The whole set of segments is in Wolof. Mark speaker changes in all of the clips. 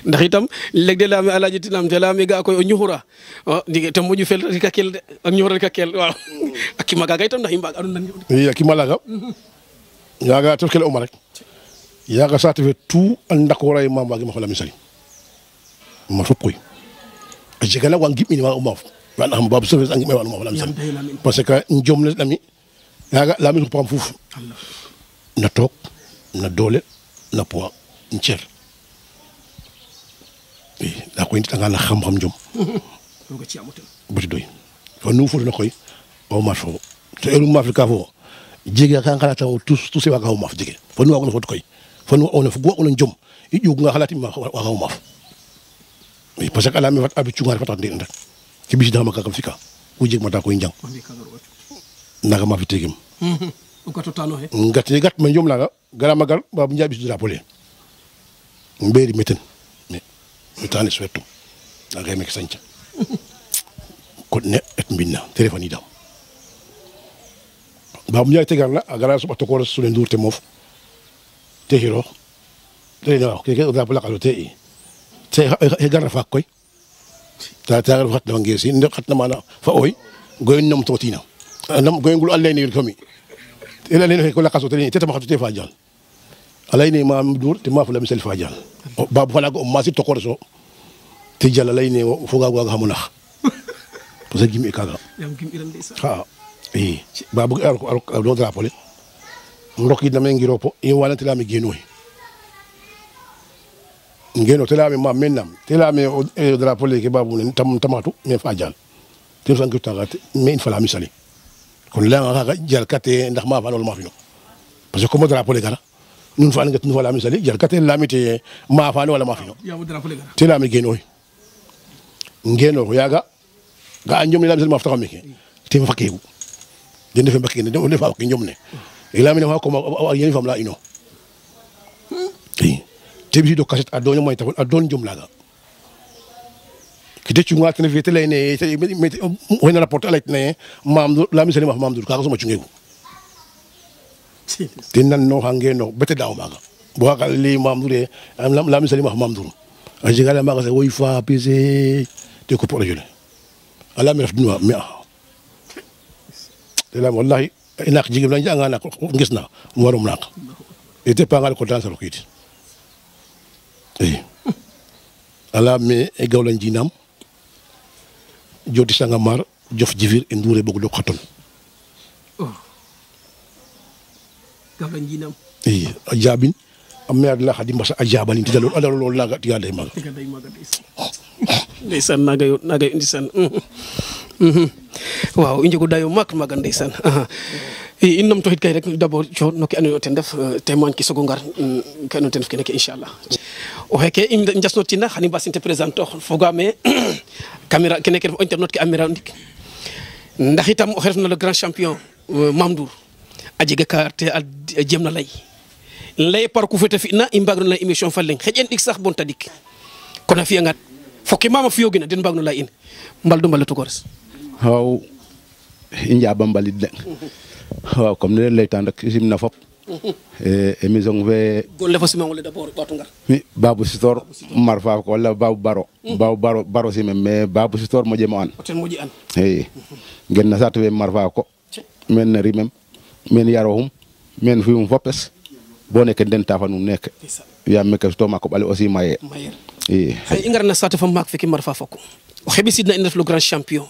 Speaker 1: ndax itam leg de laami alaaji tinam te laami ga koy o ñuxura ndige te moƴu fel rika kel de ak ñuxura rika kel waaw a kima gaga itam ndax i mbaag anu nan
Speaker 2: i a kima laga yaga tof kele oma rek yaga saate fe tout a ndakora ye mam wagima xola misali ma fop koy a jega nak wa ngim'ini wa o maaf wa xam babu service a ngim'e wa o maaf la misali parce que njom ne lami yaga lamin xupam fuuf na toog na doole na poids cer i nda koy ndetanga na xam-xam njom bati doy fo nu fotuna koy o maaf fo to heure maaf ka fo jege ka ngalata o tous se waga o maaf jege fo nu wagono fot koy fo nu ona fo wagono njom i ƴug nga xalati ma waga o maaf i parce que alame fat abi cungar fata ndin rek ke bisi dama kakam fika ku jeg mata koy njang naga ma fi tegem
Speaker 1: o gato tano he
Speaker 2: gat ma njom laga gara magal babu njabi su drapeau le mberi meten mais tane swetu naga mek sanca ko ne et mbinna téléphone yi dam babu njabi tegar la gara so bato ko su le ndour te mof te hiro te no ke drapeau la kalo te te garna fa koy ta gar fat na ngesi ndo xat na mana fa oy goy nom totina nam goy ngul allay ni komi ila len ko la kaso te tama xatu te fa jall alay ni ma dur te ma fa la misal fa jall babu fala go ma si to ko so te jall alay ni fo ga go xamuna parce que gimi kaga
Speaker 1: yam gim iran ndeysa
Speaker 2: ha babu ar do drapeau le ndokki na me ngiropo e wala te la mi genoy ngeno telame ma mennam telame o drapeau le ke babu ne tamatu me fa jall te sanki tagate me in fala misali kon la nga jall kate ndax ma fa lol ma fi no parce que comme drapeau le gara nun fa nga tun fala misali jall kate lamite ma fa wala ma fi no
Speaker 1: ya mo drapeau le gara
Speaker 2: telame genoy ngeno yaga ga anjom ni la misali ma fa xamike te fa kewu den defe mbake ne de fa ko njom ne ilami ne fa ko yeni fam la ino te bisi do kaset a doño moy tafol a don jom laga kite cunga tene fete lay ne wona rapport alay ne mam la misali ma mam dur ka so ma cungegu tin nan no hange no bete daw maga bo ka li mam dure la misali ma mam dur a jigala maga se woy fa pese te ko projet ala mi raf dinu mi te la wallahi inak jigim la janga na ko ngisna warum nak ete pangal ko tan sa rokiti ala me e gawlan jinam jodi sanga mar jof jifir e ndoure bogo do khaton
Speaker 1: gawlan jinam
Speaker 2: ajabin amme la khadim basa ajabani tidalo adalo laga tiga day maga
Speaker 1: ndeysan naga indi san waaw i njego dayo mak maga ndeysan in nam to hit kay rek d'abord co no ke ando ten def témoigne ki sogo ngar ke ando ten def kene ke inchallah o xeke i njasnotina xani mbasinte présente ox fogame caméra kene ke def o internet ke amira ndik ndax itam o xeref na le grand champion Mamdour a jega ka te a jem na lay parcours fete fina i mbagno lay émission fa leng xeƴen ɗik sax bon tadik kono a fiya ngat foke mama fiyogina den mbagno lay in mbaldo mbala tugores
Speaker 3: waaw i njaɓa mbalit de waaw comme ne leytan rek simna fop émission fe
Speaker 1: golle fo simangole d'abord ɓato ngar
Speaker 3: mi Babou Sitor mar fa ko walla Babou Baro simem mais Babou Sitor moƴemo an
Speaker 1: ten moƴi an
Speaker 3: i gen na saate fe mar fa ko men na rimem men yaroxum men fiyum fopes bo neke ndenta fa nuun neke yaam meke sutoma koɓale aussi maye i
Speaker 1: xay i ngar na saate fa maak feke mar fa fok o xeɓisidna in ref le grand champion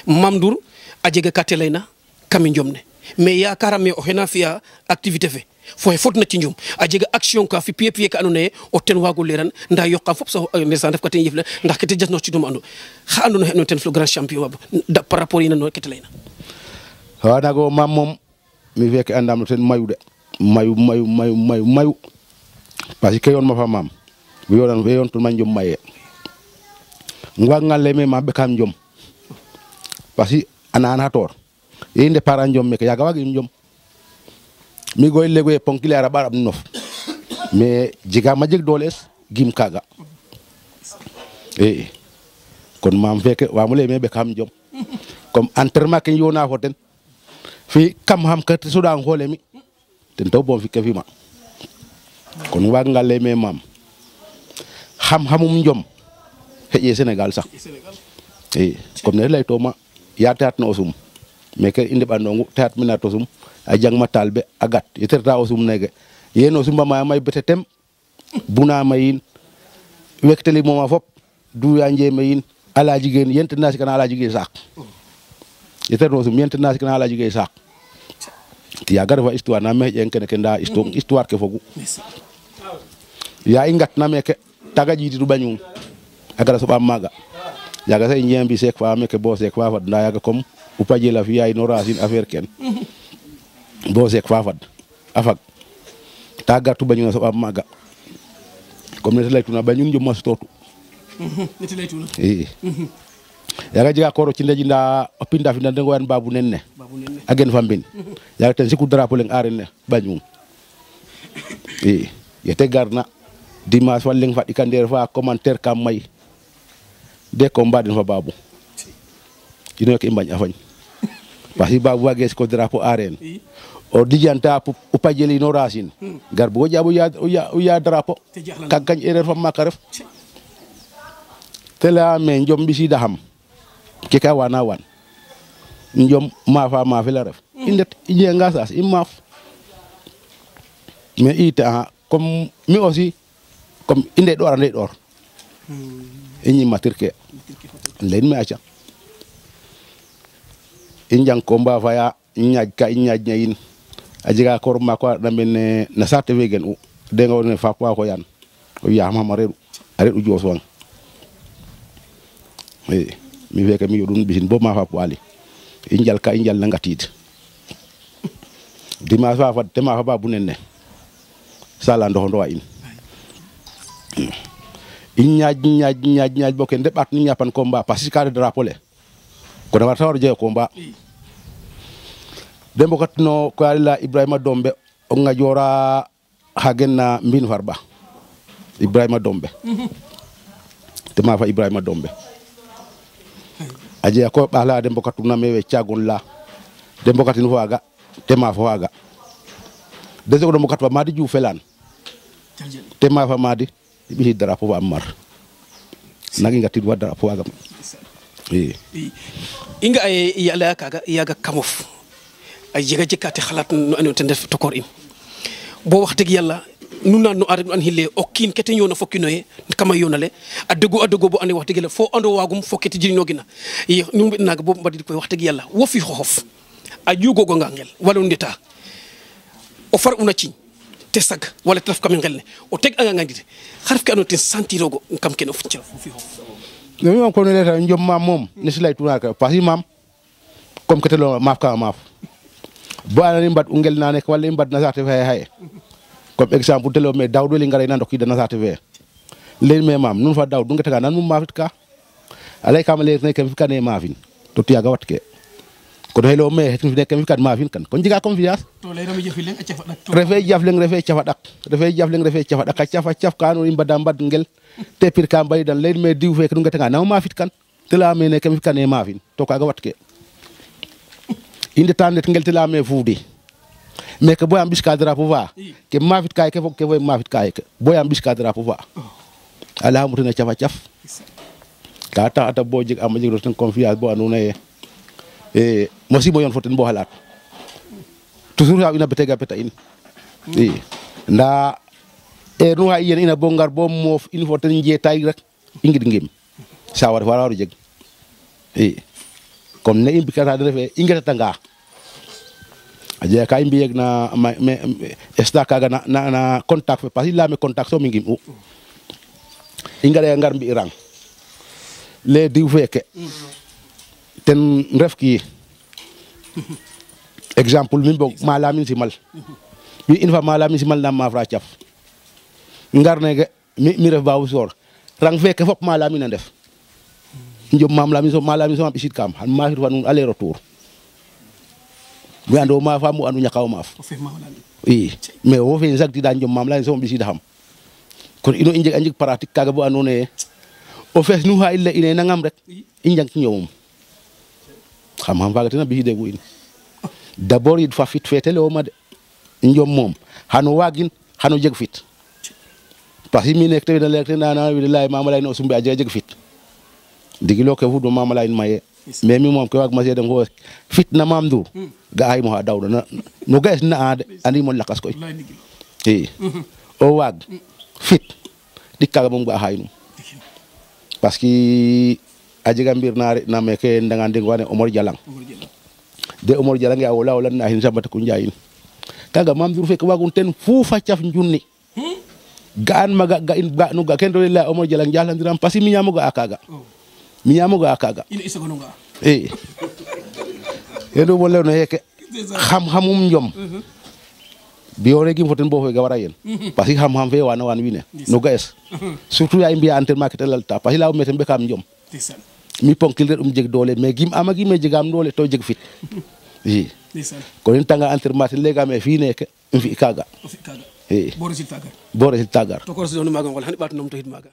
Speaker 1: Mamdour a jega ka te layna kami njom ne mais yakarame o xena fiya activité fe fo fotna ci njum a jega action ka fi pied ka ando naye o ten wago leran nda yoqa fop sax ndeysaan def ka ten yëf la ndax kete jasno ci dum ando xa ando naye ten le grand champion par rapport ina no kete layna
Speaker 3: wa nago mam mom mi feke andam ten mayu de mayu parce que yon ma fa mam bu yonan we yon to man jom maye ngwa ngale me ma be kam jom parce que ana tor inde para jom me yaga wagi jom mi goy lego ponkile ara barab nof mais jiga ma jeg doles gim kaga kon mam feke wa mu le me be kam jom comme entraînement ke yona foten fi kam ham ka sudan hole mi ten taw bon fi ke fi ma kon wa ngale me mam xam-xamum njom xëjee Sénégal sax i comme ne lay tooma ya teat na o sum meke i ndeɓanongu teat mina to sum a jangma taal be a gat yeterta o sum neke yeen o sumba maya may bete tem bunama yiin wekteli mooma fop duya njeme yiin ala jigéen yent na sikana ala jigéen saak yeter no sum yent na sikana ala jigéen saak ti yaga refa histoire na me xeƴen kene ke nda histoire ke fogu ya i ngat na meke taga jiididu ɓañum a gara soɓam maaga yaga sa i njembi seek fa meke bo seek fa fad nda yaga comme upa jela fiya ino racine affaire ken bo seek fa fad a fag ta gartu ɓañum a soɓam maaga comme nete leytuna ɓañum njom a sutootu i yaga jega kooro cindeji nda o pinda fina de ngoyan babu nen ne a gen fa mbin yaga ten siku drapeau leng aren ne ɓañum i yete garna dimanche fa leng faɗika ndeer fa commentaire kam may de combat den fa babu ino ke i mbañ a fañ parce que babu wage siko drapeau aren o dijanta upa jeli no racine gar bo jaɓo o ya drapeau kag gañ erreur fa maka ref te leyame njom ɓisida xam ke ka wana wan njom maafa maafela ref i ndet i jenga saas i maaf mais i taxa comme mi aussi comme i ndeɗor a ndeɗor i ñimatir ke leyin me aca i njang ko mbafaya i ñaaj ka i ñaaj na in a jega koor maak wa na mene na saate fe gen u denga ne faap wa xoyan o yaxam xam a reɗ u Joos Wang i mi feke mi yoɗun ɓisin bo ma faap waali i njal ka i njal na ngatiid dimanche fa fad te mafa babu nen ne sala ndoxondoxa in i ñaaj bo ke ndeɓat ni ñapan combat parce que ka de drapeau le kon a warta war jego combat de mbokat no ko ala Ibrahima Dombe o ngajora xa gen na mbin Farba Ibrahima Dombe te mafa Ibrahima Dombe a jega ko ɓaxla de mbokatuna me we cagun la de mbokatin fo waaga te maafo waaga de soog no mbokat fa Madi Diouf felaan te maafa Madi i ɓisi drapeau fa a mar nagi ngatid wa drapeau waaga
Speaker 1: i nga aye i laya kaga yaga kamof a jega jekate xalat no ando ten def tokor in bo wax deg yàlla nu naan no are an xile o kiin kete ñoona fo kinoye kama yoonale a dego bo ande wax deg yàlla fo ando waagum fo kete jirñoogina i nu mbi naga bo mbadid koy wax deg yàlla wo fi xoxof a jugogonga ngel wala o ndeta o far una ciiñ te sag wala te ref kam ngel ne o teg anga ngandide xa ref ke ando ten sentir ogo kam kene o fi xof
Speaker 3: mi moom comme ne leyta njom maam moom ne si leytuna ka parce que maam comme kete lo maaf ka maaf bo anani mbad u ngel na nek wala i mbad na saate fe xaye comme exemple te leyome me Daawd weli ngara na ndokida na saate fe leyin me maam nun fa Daawd nu ngetanga nan mum maafit ka a ley kama ley ne kem fi kane maafin to tiyaga wat ke kon xey leyome me kem fi kan maafin kan kon jega confiance refe jaf leng refe cafa ɗak a cafa caf ka ando i mbada mbad ngel te pir ka mbayidan leyin me diw feke nu ngetanga nama maafit kan te leyame ne kem fi kane maafin to kaga wat ke i ndeta ndet ngel te leyame fuudi meke boyam ɓis ka drapeau fa ke maafit kaye ke fog ke fo maafit kaye ke boyam ɓis ka drapeau fa a leyamu ten a cafa caf ka tax ata bo jeg ama jeg ten confiance bo andona ye mosimo yoon fo ten bo xalat toujours xa ina betega beta in i nda heure nu xa i yen ina bo ngar bo moof in fo ten njetay rek i ngid ngim sawa ref wara waru jeg i comme ne i mbikata den refe i ngetatanga a jega ka i mbiyeg na sta kaga na contact fe parce que i leyame contact soom i ngim u i ngara ngar mbi rang le diw feke ten ref ki exemple mi mbog ma lamin simal mi in fa ma lamin simal na ma fra caf ngar neke mi ref Babou Sor rang feke fop ma lamin a ndef njom ma lamin so ma ɓisid kam xan maafir fa nuun aller retour mi ando maafa mu andu ñakaw maaf i mais wo fe sag tida njom mam lamin so ɓisida xam kon ino i njeg a njeg pratique kaga bo ando naye o fees nu xa i le ine nangam rek i njang ci ñowum xam faga tena ɓisidegu in d'abord yit fa fit fete leyoma de njom moom xano waagin xano jeg fit parce que mi nek te lek te nana wi lay mama lay no sumbi aje jeg fit digilo ke fudo mama lay maye mais mi mom ko wag ma dem ko fit na mam dur ga ay mo ha dawdo na no gas na andi mo lakas koy o wag fit dikkaga mom ga haynu parce que aje gambir naare na me ke ndanga ndeng wane Omar Jalang de Omar Jalang ya wala na hin sabata ku njayin kaga mam dur fek wagun ten fu fa ciaf njunni gaan maga ga in ga no ga ken do la Omar Jalang jalandiram parce que mi nyamu ga akaga
Speaker 1: ina isa gono nga
Speaker 3: yedo mo lewno heke xam-xamum njom bi o regi foten bo fe ga wara yen parce que xam-xam fe wana wan wine no gas surtout ya mbiya entraînement ke telal ta parce que law metem be kam njom mi ponkil der jeg doole mais gim amagi me jegam doole to jeg fit ko en tanga entraînement lega me fi nek fi kaga
Speaker 1: bo resil tagar
Speaker 3: bo resil tagar
Speaker 1: to ko resil no maga ngol hani bat nom to hit maga